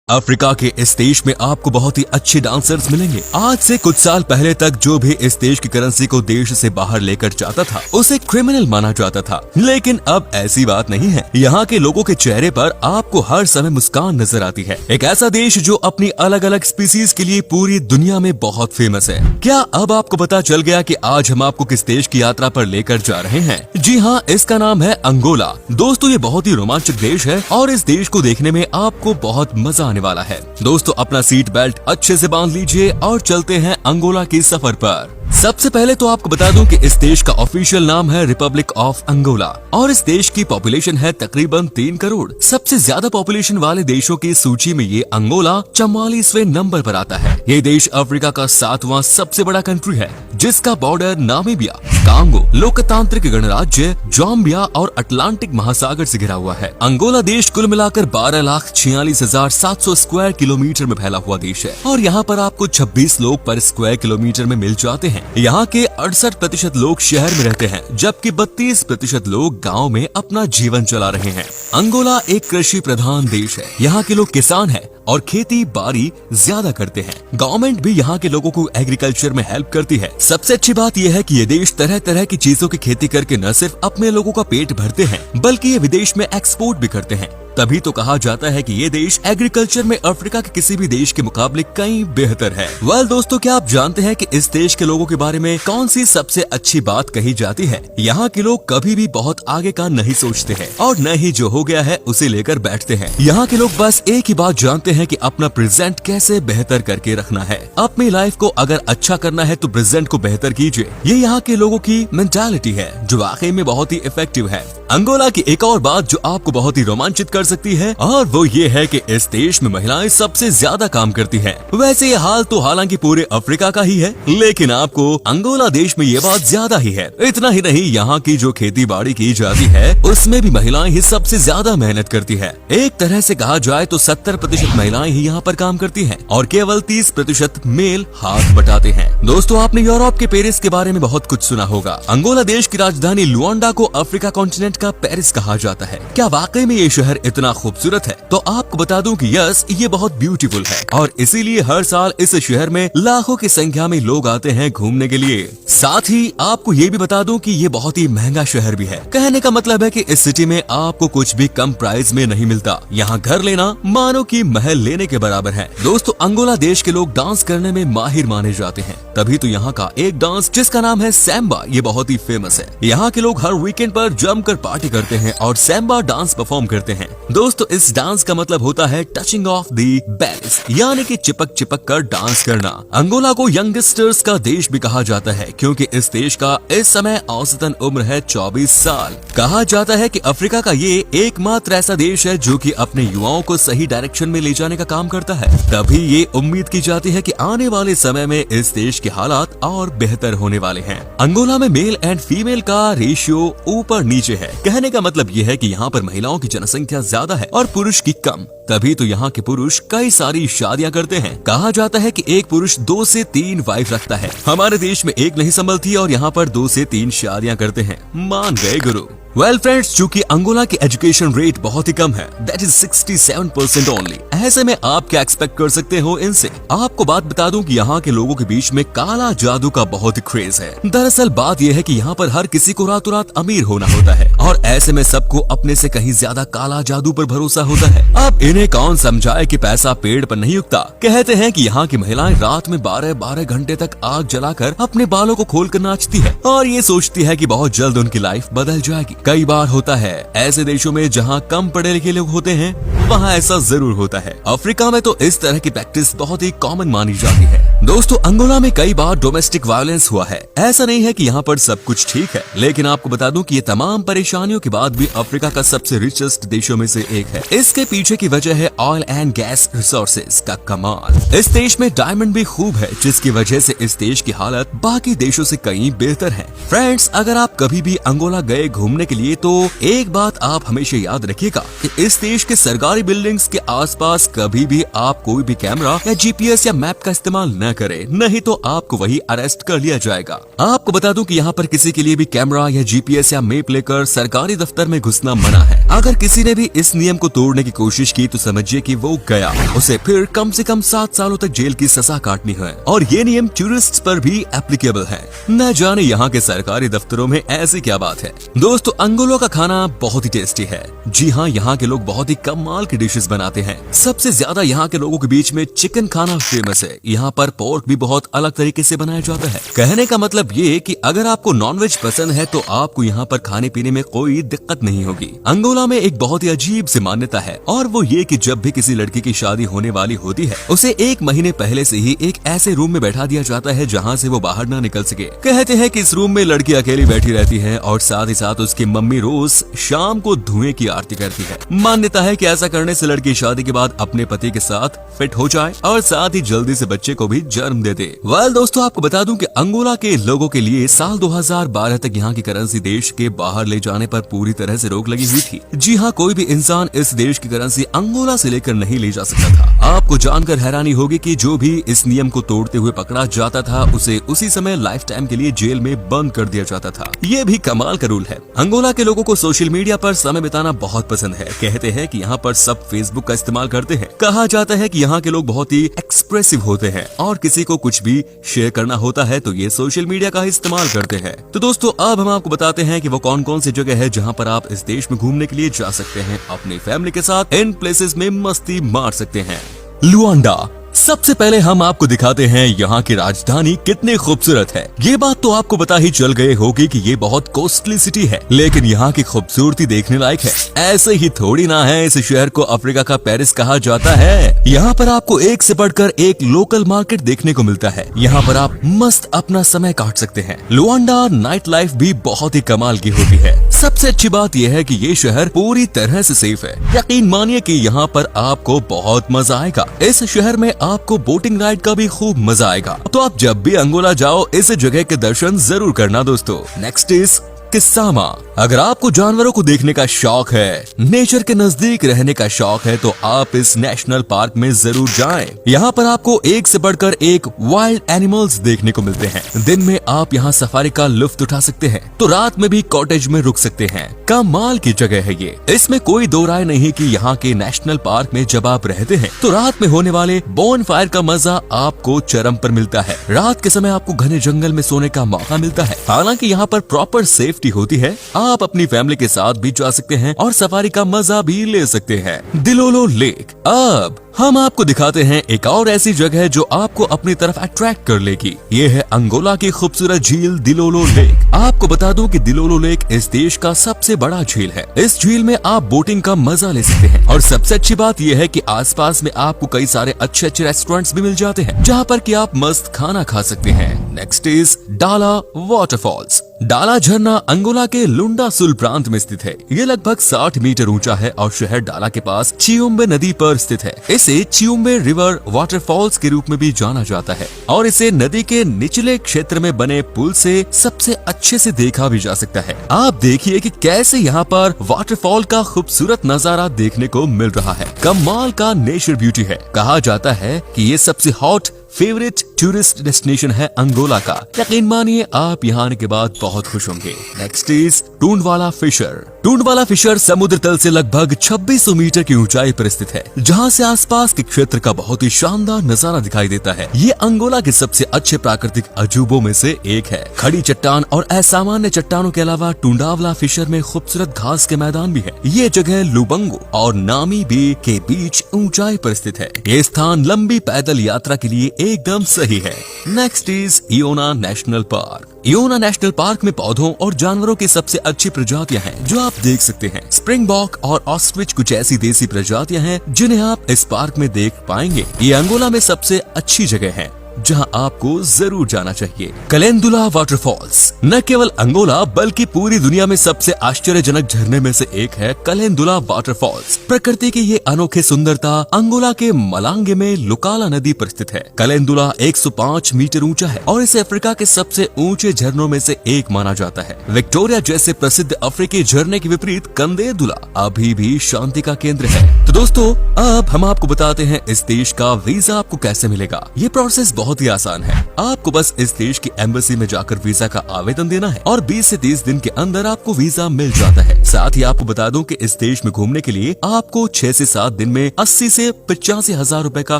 Africa के इस देश में आपको बहुत ही अच्छे डांसर्स मिलेंगे। आज से कुछ साल पहले तक जो भी इस देश की करेंसी को देश से बाहर लेकर जाता था उसे क्रिमिनल माना जाता था, लेकिन अब ऐसी बात नहीं है। यहाँ के लोगों के चेहरे पर आपको हर समय मुस्कान नजर आती है। एक ऐसा देश जो अपनी अलग अलग स्पीसीज के लिए पूरी दुनिया में बहुत फेमस है। क्या अब आपको पता चल गया कि आज हम आपको किस देश की यात्रा पर लेकर जा रहे हैं? जी हाँ, इसका नाम है अंगोला। दोस्तों, ये बहुत ही रोमांचक देश है और इस देश को देखने में आपको बहुत मजा आने वाला है। दोस्तों, अपना सीट बेल्ट अच्छे से बांध लीजिए और चलते हैं अंगोला के सफर पर। सबसे पहले तो आपको बता दूं कि इस देश का ऑफिशियल नाम है रिपब्लिक ऑफ अंगोला और इस देश की पॉपुलेशन है तकरीबन 3 करोड़। सबसे ज्यादा पॉपुलेशन वाले देशों की सूची में ये अंगोला 44वें नंबर पर आता है। ये देश अफ्रीका का 7वां सबसे बड़ा कंट्री है, जिसका बॉर्डर नामीबिया, कांगो, लोकतांत्रिक गणराज्य, जाम्बिया और अटलांटिक महासागर से घिरा हुआ है। अंगोला देश कुल मिलाकर 12,46,700 स्क्वायर किलोमीटर में फैला हुआ देश है और यहाँ पर आपको 26 लोग पर स्क्वायर किलोमीटर में मिल जाते हैं। यहाँ के 68% लोग शहर में रहते हैं, जबकि 32% लोग गाँव में अपना जीवन चला रहे हैं। अंगोला एक कृषि प्रधान देश है। यहाँ के लोग किसान हैं और खेती बाड़ी ज्यादा करते हैं। गवर्नमेंट भी यहाँ के लोगों को एग्रीकल्चर में हेल्प करती है। सबसे अच्छी बात यह है कि ये देश तरह तरह की चीजों की खेती करके न सिर्फ अपने लोगों का पेट भरते हैं, बल्कि ये विदेश में एक्सपोर्ट भी करते हैं। तभी तो कहा जाता है कि ये देश एग्रीकल्चर में अफ्रीका के किसी भी देश के मुकाबले कहीं बेहतर है। वेल दोस्तों, क्या आप जानते हैं कि इस देश के लोगों के बारे में कौन सी सबसे अच्छी बात कही जाती है? यहाँ के लोग कभी भी बहुत आगे का नहीं सोचते हैं और न ही जो हो गया है उसे लेकर बैठते हैं। यहाँ के लोग बस एक ही बात जानते हैं कि अपना प्रेजेंट कैसे बेहतर करके रखना है। अपनी लाइफ को अगर अच्छा करना है तो प्रेजेंट को बेहतर कीजिए। ये यहाँ के लोगों की मेंटालिटी है जो वाकई में बहुत ही इफेक्टिव है। अंगोला की एक और बात जो आपको बहुत ही रोमांचित कर सकती है और वो ये है कि इस देश में महिलाएं सबसे ज्यादा काम करती हैं। वैसे ये हाल तो हालांकि पूरे अफ्रीका का ही है, लेकिन आपको अंगोला देश में ये बात ज्यादा ही है। इतना ही नहीं, यहाँ की जो खेती बाड़ी की जाती है उसमें भी महिलाएं ही सबसे ज्यादा मेहनत करती है। एक तरह से कहा जाए तो 70% महिलाएं ही यहाँ पर काम करती हैं और केवल 30% मेल हाथ बटाते हैं। दोस्तों, आपने यूरोप के पेरिस के बारे में बहुत कुछ सुना होगा। अंगोला देश की राजधानी लुआंडा को अफ्रीका कॉन्टिनेंट का पेरिस कहा जाता है। क्या वाकई में ये शहर इतना खूबसूरत है? तो आपको बता दूं कि यस, ये बहुत ब्यूटीफुल है और इसीलिए हर साल इस शहर में लाखों की संख्या में लोग आते हैं घूमने के लिए। साथ ही आपको ये भी बता दूं कि ये बहुत ही महंगा शहर भी है। कहने का मतलब है कि इस सिटी में आपको कुछ भी कम प्राइस में नहीं मिलता। यहाँ घर लेना मानो कि महल लेने के बराबर है। दोस्तों, अंगोला देश के लोग डांस करने में माहिर माने जाते हैं। तभी तो यहाँ का एक डांस जिसका नाम है सैम्बा, ये बहुत ही फेमस है। यहाँ के लोग हर वीकेंड पर जमकर पार्टी करते हैं और सैम्बा डांस परफॉर्म करते हैं। दोस्तों, इस डांस का मतलब होता है टचिंग ऑफ दी बेल्स, यानी कि चिपक चिपक कर डांस करना। अंगोला को यंगस्टर्स का देश भी कहा जाता है क्योंकि इस देश का इस समय औसतन उम्र है 24 साल। कहा जाता है कि अफ्रीका का ये एकमात्र ऐसा देश है जो कि अपने युवाओं को सही डायरेक्शन में ले जाने का काम करता है। तभी ये उम्मीद की जाती है कि आने वाले समय में इस देश के हालात और बेहतर होने वाले हैं। अंगोला में मेल एंड फीमेल का रेशियो ऊपर नीचे है। कहने का मतलब ये है कि यहाँ पर महिलाओं की जनसंख्या ज्यादा है और पुरुष की कम। तभी तो यहाँ के पुरुष कई सारी शादियाँ करते हैं। कहा जाता है कि एक पुरुष 2 से 3 वाइफ रखता है। हमारे देश में एक नहीं संभलती और यहाँ पर 2 से 3 शादियाँ करते हैं। मान गए गुरु। वेल फ्रेंड्स, चूंकि अंगोला की एजुकेशन रेट बहुत ही कम है, दैट इज 67% ओनली। ऐसे में आप क्या एक्सपेक्ट कर सकते हो इनसे? आपको बात बता दूं कि यहाँ के लोगों के बीच में काला जादू का बहुत क्रेज है। दरअसल बात यह है कि यहाँ पर हर किसी को रातों रात अमीर होना होता है और ऐसे में सबको अपने से कहीं ज्यादा काला जादू पर भरोसा होता है। अब इन्हें कौन समझाए कि पैसा पेड़ पर नहीं उगता। कहते हैं कि यहाँ की महिलाएं रात में 12-12 घंटे तक आग जलाकर अपने बालों को खोलकर नाचती है और ये सोचती है कि बहुत जल्द उनकी लाइफ बदल जाएगी। कई बार होता है ऐसे देशों में जहाँ कम पढ़े लिखे लोग होते हैं, वहाँ ऐसा जरूर होता है। अफ्रीका में तो इस तरह की प्रैक्टिस बहुत ही कॉमन मानी जाती है। दोस्तों, अंगोला में कई बार डोमेस्टिक वायलेंस हुआ है। ऐसा नहीं है कि यहाँ पर सब कुछ ठीक है, लेकिन आपको बता दूं कि ये तमाम परेशानियों के बाद भी अफ्रीका का सबसे रिचेस्ट देशों में से एक है। इसके पीछे की वजह है ऑयल एंड गैस रिसोर्सेज का कमाल। इस देश में डायमंड भी खूब है, जिसकी वजह से इस देश की हालत बाकी देशों से कहीं बेहतर है। फ्रेंड्स, अगर आप कभी भी अंगोला गए घूमने के के लिए तो एक बात आप हमेशा याद रखिएगा कि इस देश के सरकारी बिल्डिंग्स के आसपास कभी भी आप कोई भी कैमरा या जीपीएस या मैप का इस्तेमाल न करें, नहीं तो आपको वही अरेस्ट कर लिया जाएगा। आपको बता दूं कि यहाँ पर किसी के लिए भी कैमरा या जीपीएस या मैप लेकर सरकारी दफ्तर में घुसना मना है। अगर किसी ने भी इस नियम को तोड़ने की कोशिश की तो समझिए कि वो गया, उसे फिर कम से कम 7 सालों तक जेल की सजा काटनी है। और ये नियम टूरिस्ट पर भी एप्लीकेबल है। न जाने यहाँ के सरकारी दफ्तरों में ऐसी क्या बात है। दोस्तों, अंगोला का खाना बहुत ही टेस्टी है। जी हाँ, यहाँ के लोग बहुत ही कमाल की डिशेस बनाते हैं। सबसे ज्यादा यहाँ के लोगों के बीच में चिकन खाना फेमस है। यहाँ पर पोर्क भी बहुत अलग तरीके से बनाया जाता है। कहने का मतलब ये कि अगर आपको नॉनवेज पसंद है तो आपको यहाँ पर खाने पीने में कोई दिक्कत नहीं होगी। अंगोला में एक बहुत ही अजीब सी मान्यता है और वो ये कि जब भी किसी लड़की की शादी होने वाली होती है उसे 1 महीने पहले से ही एक ऐसे रूम में बैठा दिया जाता है जहाँ से वो बाहर ना निकल सके। कहते हैं कि इस रूम में लड़की अकेली बैठी रहती है और साथ ही साथ उसकी मम्मी रोज शाम को धुएं की आरती करती है। मान्यता है कि ऐसा करने से लड़की शादी के बाद अपने पति के साथ फिट हो जाए और साथ ही जल्दी से बच्चे को भी जन्म दे दे। वेल दोस्तों, आपको बता दूं कि अंगोला के लोगों के लिए साल 2012 तक यहाँ की करेंसी देश के बाहर ले जाने पर पूरी तरह से रोक लगी हुई थी। जी हाँ, कोई भी इंसान इस देश की करेंसी अंगोला से लेकर नहीं ले जा सकता था। आपको जानकर हैरानी होगी कि जो भी इस नियम को तोड़ते हुए पकड़ा जाता था उसे उसी समय लाइफ टाइम के लिए जेल में बंद कर दिया जाता था। ये भी कमाल का रूल है। अंगोला के लोगों को सोशल मीडिया पर समय बिताना बहुत पसंद है। कहते हैं कि यहाँ पर सब फेसबुक का इस्तेमाल करते हैं। कहा जाता है कि यहाँ के लोग बहुत ही एक्सप्रेसिव होते हैं और किसी को कुछ भी शेयर करना होता है तो ये सोशल मीडिया का इस्तेमाल करते हैं। तो दोस्तों, अब हम आपको बताते हैं कि वो कौन कौन सी जगह है जहाँ पर आप इस देश में घूमने के लिए जा सकते हैं। अपनी फैमिली के साथ इन प्लेसेस में मस्ती मार सकते हैं। लुआंडा। सबसे पहले हम आपको दिखाते हैं यहाँ की राजधानी कितनी खूबसूरत है। ये बात तो आपको पता ही चल गए होगी कि ये बहुत कॉस्टली सिटी है, लेकिन यहाँ की खूबसूरती देखने लायक है। ऐसे ही थोड़ी ना है, इस शहर को अफ्रीका का पेरिस कहा जाता है। यहाँ पर आपको एक से बढ़कर एक लोकल मार्केट देखने को मिलता है। यहाँ पर आप मस्त अपना समय काट सकते हैं। लुआंडा नाइट लाइफ भी बहुत ही कमाल की होती है। सबसे अच्छी बात यह है कि ये शहर पूरी तरह से सेफ है। यकीन मानिए कि यहाँ पर आपको बहुत मजा आएगा। इस शहर में आपको बोटिंग राइड का भी खूब मजा आएगा। तो आप जब भी अंगोला जाओ इस जगह के दर्शन जरूर करना दोस्तों। Next is Kissama. अगर आपको जानवरों को देखने का शौक है, नेचर के नजदीक रहने का शौक है तो आप इस नेशनल पार्क में जरूर जाएं। यहाँ पर आपको एक से बढ़कर एक वाइल्ड एनिमल्स देखने को मिलते हैं। दिन में आप यहाँ सफारी का लुत्फ उठा सकते हैं तो रात में भी कॉटेज में रुक सकते हैं। कमाल की जगह है ये। इसमें कोई दो राय नहीं कि यहाँ के नेशनल पार्क में जब आप रहते हैं तो रात में होने वाले बोन फायर का मजा आपको चरम पर मिलता है। रात के समय आपको घने जंगल में सोने का मौका मिलता है। हालांकि यहाँ पर प्रॉपर सेफ्टी होती है। आप अपनी फैमिली के साथ भी जा सकते हैं और सफारी का मजा भी ले सकते हैं। दिलोलो लेक। अब हम आपको दिखाते हैं एक और ऐसी जगह जो आपको अपनी तरफ अट्रैक्ट कर लेगी। ये है अंगोला की खूबसूरत झील दिलोलो लेक। आपको बता दूं कि दिलोलो लेक इस देश का सबसे बड़ा झील है। इस झील में आप बोटिंग का मजा ले सकते हैं और सबसे अच्छी बात यह है कि आसपास में आपको कई सारे अच्छे अच्छे रेस्टोरेंट्स भी मिल जाते हैं जहाँ पर कि आप मस्त खाना खा सकते हैं। नेक्स्ट इज डाला वाटरफॉल्स। डाला झरना अंगोला के लुंडा सुल प्रांत में स्थित है। ये लगभग 60 मीटर ऊंचा है और शहर डाला के पास चियोम्बे नदी पर स्थित है। इसे चियोम्बे रिवर वाटरफॉल्स के रूप में भी जाना जाता है और इसे नदी के निचले क्षेत्र में बने पुल से सबसे अच्छे से देखा भी जा सकता है। आप देखिए कि कैसे यहाँ पर वाटरफॉल का खूबसूरत नजारा देखने को मिल रहा है। कमाल का नेचर ब्यूटी है। कहा जाता है कि ये सबसे हॉट फेवरेट टूरिस्ट डेस्टिनेशन है अंगोला का। यकीन मानिए आप यहाँ आने के बाद बहुत खुश होंगे। Next is Tundavala fissure. Tundavala fissure समुद्र तल से लगभग 2600 मीटर की ऊंचाई पर स्थित है, जहाँ से आसपास के क्षेत्र का बहुत ही शानदार नजारा दिखाई देता है। ये अंगोला के सबसे अच्छे प्राकृतिक अजूबों में से एक है। खड़ी चट्टान और असामान्य चट्टानों के अलावा टूंडावला फिशर में खूबसूरत घास के मैदान भी है। ये जगह लुबंगो और नामी बे के बीच ऊंचाई पर स्थित है। ये स्थान लंबी पैदल यात्रा के लिए एकदम सही है। Next is Iona national park. Iona national park में पौधों और जानवरों की सबसे अच्छी प्रजातियां हैं जो आप देख सकते हैं। स्प्रिंगबॉक और ऑस्ट्रिच कुछ ऐसी देसी प्रजातियां हैं जिन्हें आप इस पार्क में देख पाएंगे। ये अंगोला में सबसे अच्छी जगह है। जहां आपको जरूर जाना चाहिए। कैलेंडुला वाटरफॉल्स न केवल अंगोला बल्कि पूरी दुनिया में सबसे आश्चर्यजनक झरने में से एक है कैलेंडुला वाटरफॉल्स। प्रकृति की ये अनोखी सुंदरता अंगोला के मलांगे में लुकाला नदी पर स्थित है। कैलेंडुला 105 मीटर ऊंचा है और इसे अफ्रीका के सबसे ऊंचे झरनों में से एक माना जाता है। विक्टोरिया जैसे प्रसिद्ध अफ्रीकी झरने के विपरीत कंदेदुला अभी भी शांति का केंद्र है। तो दोस्तों अब हम आपको बताते हैं इस देश का वीजा आपको कैसे मिलेगा। ये प्रोसेस बहुत ही आसान है। आपको बस इस देश की एम्बेसी में जाकर वीजा का आवेदन देना है और 20 से 30 दिन के अंदर आपको वीजा मिल जाता है। साथ ही आपको बता दूं कि इस देश में घूमने के लिए आपको 6 से 7 दिन में 80 से 85 हजार रुपए का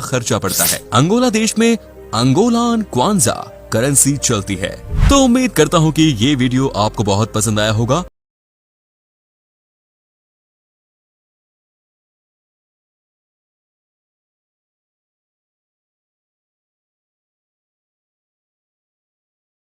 खर्चा पड़ता है। अंगोला देश में अंगोलान क्वांजा करेंसी चलती है। तो उम्मीद करता हूँ कि ये वीडियो आपको बहुत पसंद आया होगा।